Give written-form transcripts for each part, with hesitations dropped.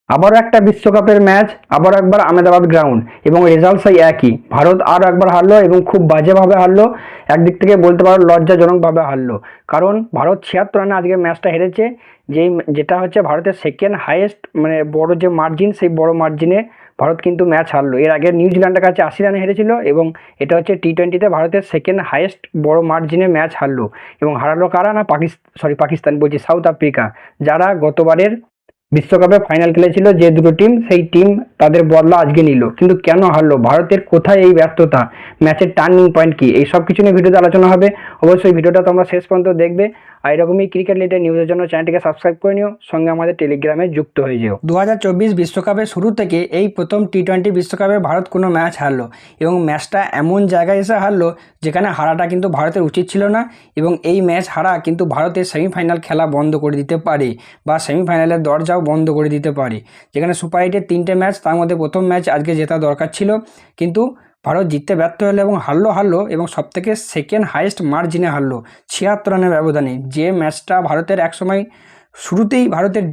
আবারও একটা বিশ্বকাপের ম্যাচ, আবারও একবার আহমেদাবাদ গ্রাউন্ড এবং রেজাল্ট সেই একই। ভারত আরও একবার হারলো এবং খুব বাজেভাবে হারলো। একদিক থেকে বলতে পারো লজ্জাজনকভাবে হারলো, কারণ ভারত 76 রানে আজকে ম্যাচটা হেরেছে। যেটা হচ্ছে ভারতের সেকেন্ড হাইয়েস্ট, মানে বড় যে মার্জিন, সেই বড় মার্জিনে ভারত কিন্তু ম্যাচ হারলো। এর আগে নিউজিল্যান্ডের কাছে 80 রানে হেরেছিল এবং এটা হচ্ছে টি-20তে ভারতের সেকেন্ড হাইয়েস্ট বড় মার্জিনে ম্যাচ হারলো। এবং হারালো কারা না, পাকিস্তান বলছি, সাউথ আফ্রিকা, যারা গতবারের বিশ্বকাপে ফাইনাল খেলেছিল যে দুটো টিম, সেই টিম তাদের বদলা আজকে নিল। কিন্তু কেন হারলো, ভারতের কোথায় এই ব্যর্থতা, ম্যাচের টার্নিং পয়েন্ট কি, এই সব কিছু নিয়ে ভিডিওতে আলোচনা হবে। অবশ্যই ভিডিওটা তোমরা শেষ পর্যন্ত দেখবে। আর এরকমই ক্রিকেট রিলেটেড নিউজের জন্য চ্যানেলটিকে সাবস্ক্রাইব করে নিও, সঙ্গে আমাদের টেলিগ্রামে যুক্ত হয়ে যেও। 2024 বিশ্বকাপের শুরু থেকে এই প্রথম টি-20 বিশ্বকাপে ভারত কোনো ম্যাচ হারলো এবং ম্যাচটা এমন জায়গায় এসে হারলো যেখানে হারাটা কিন্তু ভারতের উচিত ছিল না। এবং এই ম্যাচ হারা কিন্তু ভারতের সেমিফাইনাল খেলা বন্ধ করে দিতে পারে বা সেমিফাইনালের দরজাও বন্ধ করে দিতে পারে। যেখানে সুপার এইটের 3টে ম্যাচ, তার মধ্যে প্রথম ম্যাচ আজকে জেতা দরকার ছিল, কিন্তু ভারত জিততে ব্যর্থ হলো এবং হারলো এবং সবথেকে সেকেন্ড হাইয়েস্ট মার্জিনে হারলো 76 রানের ব্যবধানে। যে ম্যাচটা ভারতের একসময় শুরুতেই ভারতের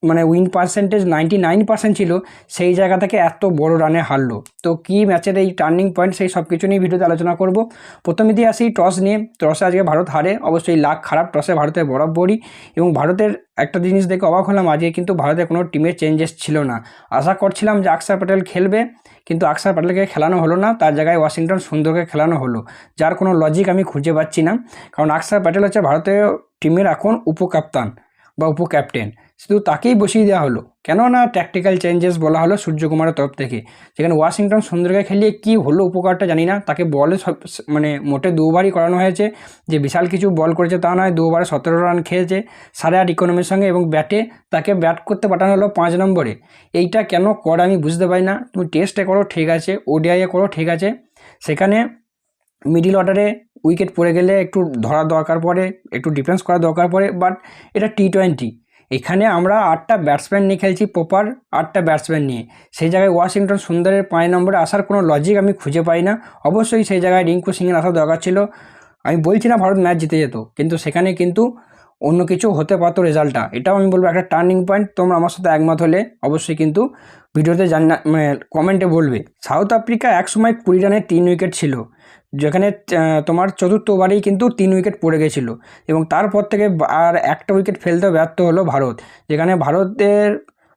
মানে উইন পার্সেন্টেজ 99% ছিল, সেই জায়গা থেকে এত বড় রানে হারলো। তো কি ম্যাচের এই টার্নিং পয়েন্ট, সেই সব কিছু নিয়ে ভিডিওতে আলোচনা করব। প্রথমে দিয়ে আসি টস নিয়ে। টসে আজকে ভারত হারে, অবশ্যই লাক খারাপ, টসে ভারতের বরাবরই। এবং ভারতের একটা জিনিস দেখে অবাক হলাম, আজকে কিন্তু ভারতের কোনো টিমের চেঞ্জেস ছিল না। আশা করছিলাম যে অক্ষর প্যাটেল খেলবে, কিন্তু অক্ষর প্যাটেলকে খেলানো হলো না, তার জায়গায় ওয়াশিংটন সুন্দরকে খেলানো হলো, যার কোনো লজিক আমি খুঁজে পাচ্ছি না। কারণ অক্ষর প্যাটেল হচ্ছে ভারতীয় টিমের এখন উপকাপ্তান বা উপক্যাপ্টেন, শুধু তাকেই বসিয়ে দেওয়া হলো। কেননা ট্যাকটিক্যাল চেঞ্জেস বলা হলো সূর্যকুমারের তরফ থেকে, যেখানে ওয়াশিংটন সুন্দরকে খেলিয়ে কী হলো উপকারটা জানি না। তাকে বলে মানে মোটে দুবারই করানো হয়েছে, যে বিশাল কিছু বল করেছে তা নয়, দুবারে 17 রান খেয়েছে 8.5 ইকোনমির সঙ্গে, এবং ব্যাটে তাকে ব্যাট করতে পাঠানো হলো 5 নম্বরে। এইটা কেন করে আমি বুঝতে পারি না। তুমি টেস্টে করো ঠিক আছে, ওডিআইয়ে করো ঠিক আছে, সেখানে মিডিল অর্ডারে উইকেট পড়ে গেলে একটু ধরার দরকার পড়ে, একটু ডিফেন্স করার দরকার পড়ে, বাট এটা টি-20। এখানে আমরা 8টা ব্যাটসম্যান নিয়ে খেলছি, প্রপার 8টা ব্যাটসম্যান নিয়ে। সেই জায়গায় ওয়াশিংটন সুন্দরের 5 নম্বরে আসার কোনো লজিক আমি খুঁজে পাই না। অবশ্যই সেই জায়গায় রিঙ্কু সিংয়ের আসার দরকার ছিল। আমি বলছি না ভারত ম্যাচ জিতে যেত, কিন্তু সেখানে কিন্তু অন্য কিছু হতে পারতো রেজাল্টটা। এটাও আমি বলবো একটা টার্নিং পয়েন্ট। তোমরা আমার সাথে একমত হলে অবশ্যই কিন্তু ভিডিওতে মানে কমেন্টে বলবে। সাউথ আফ্রিকা একসময় 20 রানে 3 উইকেট ছিল, যেখানে তোমার চতুর্থ ওভারেই কিন্তু 3 উইকেট পড়ে গেছিলো, এবং তারপর থেকে আর একটা উইকেট ফেলতে ব্যর্থ হলো ভারত। যেখানে ভারতের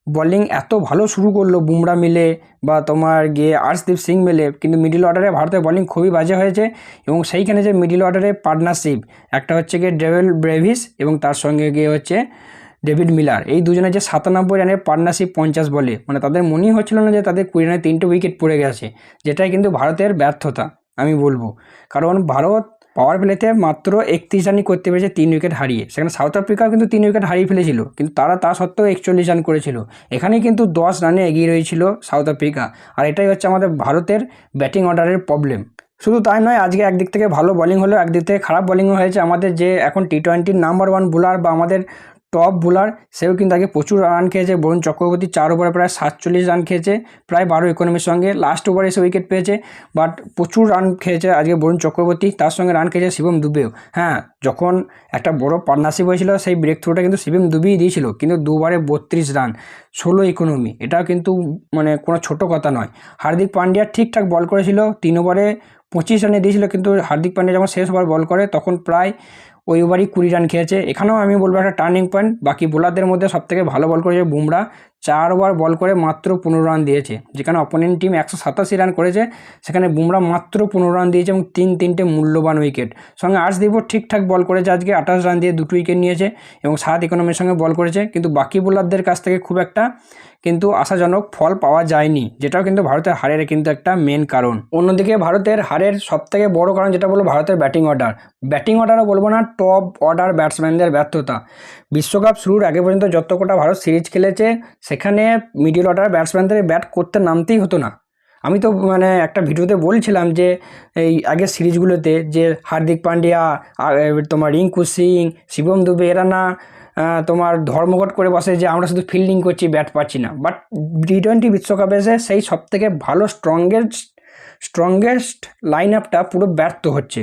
বোলিং এত ভালো শুরু করলো বুমরা মিলে বা তোমার গিয়ে আর্শদীপ সিং মিলে, কিন্তু মিডিল অর্ডারে ভারতের বোলিং খুবই বাজে হয়েছে। এবং সেইখানে যে মিডিল অর্ডারে পার্টনারশিপ, একটা হচ্ছে গিয়ে ডেভিল ব্রেভিস এবং তার সঙ্গে গিয়ে হচ্ছে ডেভিড মিলার, এই দুজনের যে 97 রানের পার্টনারশিপ 50 বলে, মানে তাদের মনেই হচ্ছিল না যে তাদের 20 রানে 3টে উইকেট পড়ে গেছে। যেটাই কিন্তু ভারতের ব্যর্থতা আমি বলবো। কারণ ভারত পাওয়ার প্লেতে মাত্র 31 রানই করতে পেরেছে 3 উইকেট হারিয়ে। সেখানে সাউথ আফ্রিকাও কিন্তু 3 উইকেট হারিয়ে ফেলেছিল, কিন্তু তারা তা সত্ত্বেও 41 রান করেছিল। এখানেই কিন্তু 10 রানে এগিয়ে রয়েছিল সাউথ আফ্রিকা। আর এটাই হচ্ছে আমাদের ভারতের ব্যাটিং অর্ডারের প্রবলেম। শুধু তাই নয়, আজকে একদিক থেকে ভালো বোলিং হলো, একদিক থেকে খারাপ বোলিংও হয়েছে। আমাদের যে এখন টি-20 নাম্বার 1 বোলার বা আমাদের টপ বোলার, সেও কিন্তু আগে প্রচুর রান খেয়েছে। বরুণ চক্রবর্তী 4 ওভারে প্রায় 47 রান খেয়েছে, প্রায় 12 ইকোনমির সঙ্গে। লাস্ট ওভারে এসে উইকেট পেয়েছে, বাট প্রচুর রান খেয়েছে আজকে বরুণ চক্রবর্তী। তার সঙ্গে রান খেয়েছে শিবম দুবেও। হ্যাঁ, যখন একটা বড় পার্টনারশিপ হয়েছিল, সেই ব্রেক থ্রুটা কিন্তু শিবম দুবেই দিয়েছিল, কিন্তু 2 ওভারে 32 রান, 16 ইকোনমি, এটাও কিন্তু মানে কোনো ছোটো কথা নয়। হার্দিক পান্ডিয়া ঠিকঠাক বল করেছিল, 3 ওভারে 25 রানে দিয়েছিল, কিন্তু হার্দিক পান্ডিয়া যখন শেষ ওভার বল করে তখন প্রায় ওই ওভারই 20 রান খেয়েছে। এখানেও আমি বলবো একটা টার্নিং পয়েন্ট। বাকি বোলারদের মধ্যে সবথেকে ভালো বল করেছে বুমরা, 4 ওভার বল করে মাত্র 15 রান দিয়েছে। যেখানে অপোনেন্ট টিম 187 রান করেছে, সেখানে বুমরা মাত্র 15 রান দিয়েছে এবং 3টে মূল্যবান উইকেট। সঙ্গে আর্শদীপও ঠিকঠাক বল করেছে, আজকে 28 রান দিয়ে 2 উইকেট নিয়েছে এবং 7 ইকোনমির সঙ্গে বল করেছে। কিন্তু বাকি বোলারদের কাছ থেকে খুব একটা কিন্তু আশাজনক ফল পাওয়া যায়নি, যেটাও কিন্তু ভারতের হারের কিন্তু একটা মেন কারণ। অন্যদিকে ভারতের হারের সবথেকে বড় কারণ যেটা বলবো, ভারতের ব্যাটিং অর্ডারও বলবো না, টপ অর্ডার ব্যাটসম্যানদের ব্যর্থতা। বিশ্বকাপ শুরুর আগে পর্যন্ত যত কটা ভারত সিরিজ খেলেছে, সেখানে মিডল অর্ডার ব্যাটসম্যানদের ব্যাট করতে নামতেই হতো না। আমি তো মানে একটা ভিডিওতে বলছিলাম যে এই আগের সিরিজগুলোতে যে হার্দিক পান্ডিয়া, তোমার রিঙ্কু সিং, শিবম দুবে, এরা না তোমার ধর্মঘট করে বসে যে আমরা শুধু ফিল্ডিং করছি, ব্যাট পাচ্ছি না। বাট টি-20 বিশ্বকাপে এসে সেই সবথেকে ভালো স্ট্রংগেস্ট লাইন আপটা পুরো ব্যর্থ হচ্ছে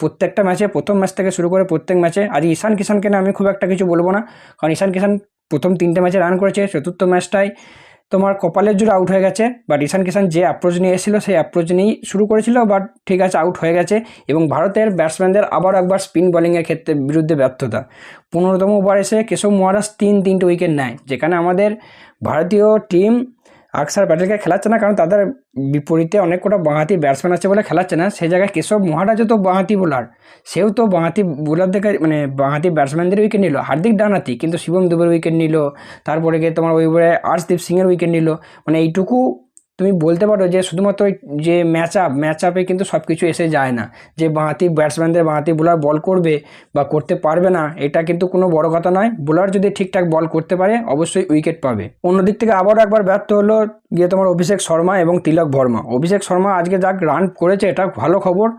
প্রত্যেকটা ম্যাচে, প্রথম ম্যাচ থেকে শুরু করে প্রত্যেক ম্যাচে। আজ ঈশান কিষানকে না আমি খুব একটা কিছু বলবো না, কারণ ঈশান কিষান প্রথম 3টে ম্যাচে রান করেছে, চতুর্থ ম্যাচটায় তোমার কপালের জোরে আউট হয়ে গেছে। বাট ঈশান কিষান যে অ্যাপ্রোচ নিয়ে এসেছিলো সেই অ্যাপ্রোচ নিয়েই শুরু করেছিল, বাট ঠিক আছে আউট হয়ে গেছে। এবং ভারতের ব্যাটসম্যানদের আবার একবার স্পিন বোলিংয়ের ক্ষেত্রে বিরুদ্ধে ব্যর্থতা। 15তম ওভার এসে কেশব মহারাজ 3 উইকেট নেয়, যেখানে আমাদের ভারতীয় টিম আকসার প্যাটেলকে খেলাচ্ছে না, কারণ তাদের বিপরীতে অনেক কটা বাঁহাতি ব্যাটসম্যান আছে বলে খেলাচ্ছে না। সেই জায়গায় কেশব মহারাজও তো বাঁহাতি বোলার, সেও তো বাঁহাতি বোলারদেরকে মানে বাঁহাতি ব্যাটসম্যানদের উইকেট নিল। হার্দিক ডানহাতি, কিন্তু শিবম দুবের উইকেট নিল। তারপরে গিয়ে তোমার ওই ওভারে আর্শদীপ সিংয়ের উইকেট নিল। মানে এইটুকু তুমি বলতে পারো যে শুধুমাত্র যে ম্যাচ আপে কিন্তু সব কিছু এসে যায় না, যে বাঁহাতি ব্যাটসম্যানদের বাঁহাতি বোলার বল করবে বা করতে পারবে না, এটা কিন্তু কোনো বড় কথা নয়। বোলার যদি ঠিকঠাক বল করতে পারে অবশ্যই উইকেট পাবে। অন্যদিক থেকে আবারও একবার ব্যর্থ হলো গিয়ে তোমার অভিষেক শর্মা এবং তিলক ভর্মা। অভিষেক শর্মা আজকে যাক রান করেছে, এটা ভালো খবর।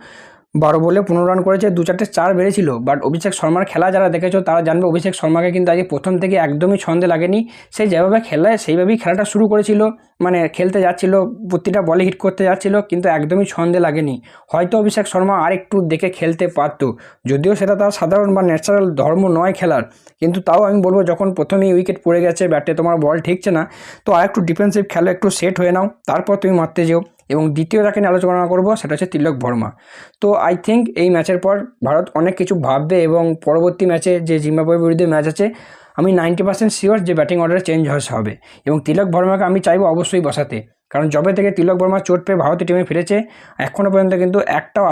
12 বলে 15 রান করেছে, 2-4টে 4 বেড়েছিল। বাট অভিষেক শর্মার খেলা যারা দেখেছো তারা জানবে অভিষেক শর্মাকে কিন্তু আজকে প্রথম থেকে একদমই ছন্দে লাগেনি। সে যেভাবে খেলায় সেইভাবেই খেলাটা শুরু করেছিল, মানে খেলতে যাচ্ছিল, প্রতিটা বলে হিট করতে যাচ্ছিল, কিন্তু একদমই ছন্দে লাগেনি। হয়তো অভিষেক শর্মা আর একটু দেখে খেলতে পারতো, যদিও সেটা তার সাধারণ বা ন্যাচারাল ধর্ম নয় খেলার। কিন্তু তাও আমি বলবো যখন প্রথমেই উইকেট পড়ে গেছে, ব্যাটে তোমার বল ঠিকছে না, তো আর একটু ডিফেন্সিভ খেলো, একটু সেট হয়ে নাও, তারপর তুমি মারতে যেও। এবং দ্বিতীয় যাকে নিয়ে আলোচনা করবো সেটা হচ্ছে তিলক ভর্মা। তো আই থিঙ্ক এই ম্যাচের পর ভারত অনেক কিছু ভাববে, এবং পরবর্তী ম্যাচে যে জিম্বাবুয়ের বিরুদ্ধে ম্যাচ আছে আমি 90% শিওর যে ব্যাটিং অর্ডারে চেঞ্জ হবে। এবং তিলক ভর্মাকে আমি চাইবো অবশ্যই বসাতে, কারণ যবে থেকে তিলক ভর্মা চোট পেয়ে ভারতীয় টিমে ফিরেছে এখনও পর্যন্ত কিন্তু একটাও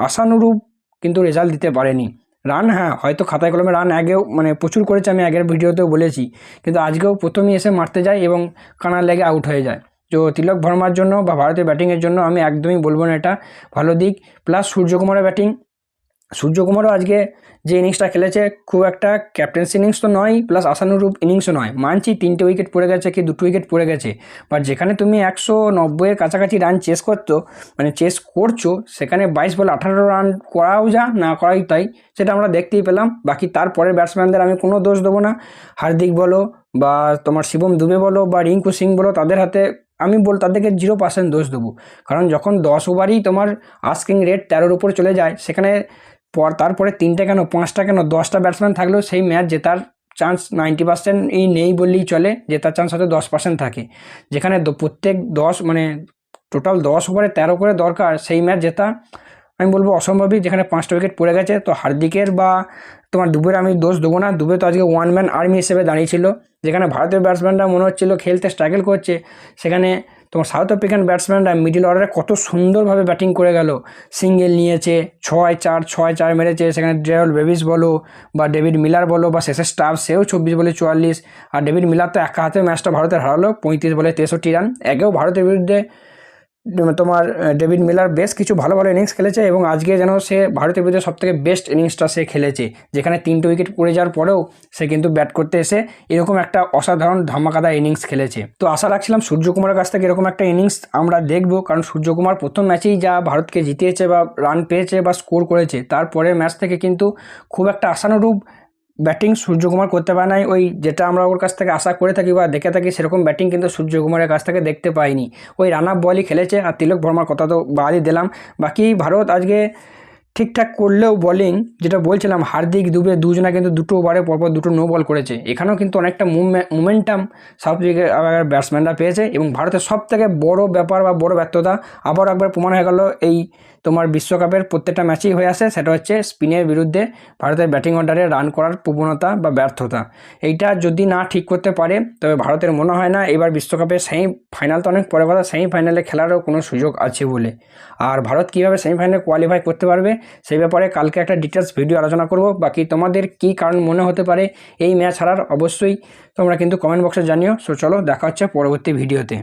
আশানুরূপ কিন্তু রেজাল্ট দিতে পারেনি। রান হ্যাঁ হয়তো খাতায় কলমে রান আগেও মানে প্রচুর করেছে, আমি আগের ভিডিওতেও বলেছি, কিন্তু আজকেও প্রথমেই এসে মারতে যায় এবং কানার লেগে আউট হয়ে যায়। তো তিলক ভর্মার জন্য বা ভারতের ব্যাটিংয়ের জন্য আমি একদমই বলবো না এটা ভালো দিক। প্লাস সূর্যকুমারের ব্যাটিং, সূর্যকুমারও আজকে যে ইনিংসটা খেলেছে খুব একটা ক্যাপ্টেন্সি ইনিংস তো নয়, প্লাস আশানুরূপ ইনিংসও নয়। মানছি 3টে উইকেট পড়ে গেছে কি 2টো উইকেট পড়ে গেছে, বাট যেখানে তুমি 190-এর কাছাকাছি রান চেস করছো, সেখানে 22 বলে 18 রান করাও যা না করাই তাই, সেটা আমরা দেখতেই পেলাম। বাকি তারপরের ব্যাটসম্যানদের আমি কোনো দোষ দেবো না। হার্দিক বলো বা তোমার শিবম দুবে বলো বা রিঙ্কু সিং বলো, তাদের হাতে আমি তাদেরকে 0% দোষ দেবো। কারণ যখন 10 ওভারই তোমার আস্কিং রেট 13-র উপর চলে যায়, সেখানে তারপরে 3টে কেন 5টা কেন 10টা ব্যাটসম্যান থাকলেও সেই ম্যাচ জেতার চান্স 90%ই নেই বললেই চলে। জেতার চান্স হয়তো 10% থাকে, যেখানে প্রত্যেক 10 মানে টোটাল 10 ওভারে 13 করে দরকার সেই ম্যাচ জেতা আমি বলবো অসম্ভবই, যেখানে 5টা উইকেট পড়ে গেছে। তো হার্দিকের বা তোমার দুবের আমি দোষ দেবো না। দুবে তো আজকে ওয়ান ম্যান আর্মি হিসেবে দাঁড়িয়েছিল, যেখানে ভারতীয় ব্যাটসম্যানরা মনে হচ্ছিলো খেলতে স্ট্রাগল করছে, সেখানে তোমার সাউথ আফ্রিকান ব্যাটসম্যানরা মিডল অর্ডারে কত সুন্দরভাবে ব্যাটিং করে গেল। সিঙ্গেল নিয়েছে, 6-4 মেরেছে, সেখানে ডেরল ডেভিস বলো বা ডেভিড মিলার বলো বা শেষের স্টাফ, সেও 24 বলে 44। আর ডেভিড মিলার তো একা হাতে ম্যাচটা ভারতের হারালো, 35 বলে 63 রান। একেও ভারতের বিরুদ্ধে তোমার ডেভিড মিলার বেশ কিছু ভালো ভালো ইনিংস খেলেছে, এবং আজকে যেন সে ভারতের বিরুদ্ধে সবথেকে বেস্ট ইনিংসটা সে খেলেছে, যেখানে 3টে উইকেট পড়ে যাওয়ার পরেও সে কিন্তু ব্যাট করতে এসে এরকম একটা অসাধারণ ধামাকাদার ইনিংস খেলেছে। তো আশা রাখছিলাম সূর্যকুমারের কাছ থেকে এরকম একটা ইনিংস আমরা দেখবো, কারণ সূর্যকুমার প্রথম ম্যাচেই যা ভারতকে জিতিয়েছে বা রান পেয়েছে বা স্কোর করেছে, তারপরের ম্যাচ থেকে কিন্তু খুব একটা আশানুরূপ ব্যাটিং সূর্যকুমার করতে পারে নাই। ওই যেটা আমরা ওর কাছ থেকে আশা করে থাকি বা দেখে থাকি সেরকম ব্যাটিং কিন্তু সূর্যকুমারের কাছ থেকে দেখতে পাইনি। ওই রান আপ বলই খেলেছে। আর তিলক ভর্মার কথা তো বাদই দিলাম। বাকি ভারত আজকে ঠিকঠাক করলেও বোলিং যেটা বলছিলাম, হার্দিক দুবে দুজনা কিন্তু 2টো ওভারে পরপর 2টো নো বল করেছে। এখানেও কিন্তু অনেকটা মোমেন্টাম সাউথ আফ্রিকার ব্যাটসম্যানরা পেয়েছে, এবং ভারতের সব থেকে বড় ব্যাপার বা বড় ব্যর্থতা আবার একবার প্রমাণ হয়ে গেল এই তোমার বিশ্বকাপের প্রত্যেকটা ম্যাচেই হয়ে আসে, সেটা হচ্ছে স্পিনের বিরুদ্ধে ভারতের ব্যাটিং অর্ডারে রান করার প্রবণতা বা ব্যর্থতা। এইটা যদি না ঠিক করতে পারে তবে ভারতের মনে হয় না এবার বিশ্বকাপের সেমিফাইনাল তো অনেক পরে কথা, সেমিফাইনালে খেলারও কোনো সুযোগ আছে বলে। আর ভারত কীভাবে সেমিফাইনালে কোয়ালিফাই করতে পারবে সেই ব্যাপারে কালকে একটা ডিটেলস ভিডিও আলোচনা করব। বাকি তোমাদের কী কারণ মনে হতে পারে এই ম্যাচ হারার, অবশ্যই তোমরা কিন্তু কমেন্ট বক্সে জানিও। সো চলো দেখা হচ্ছে পরবর্তী ভিডিওতে।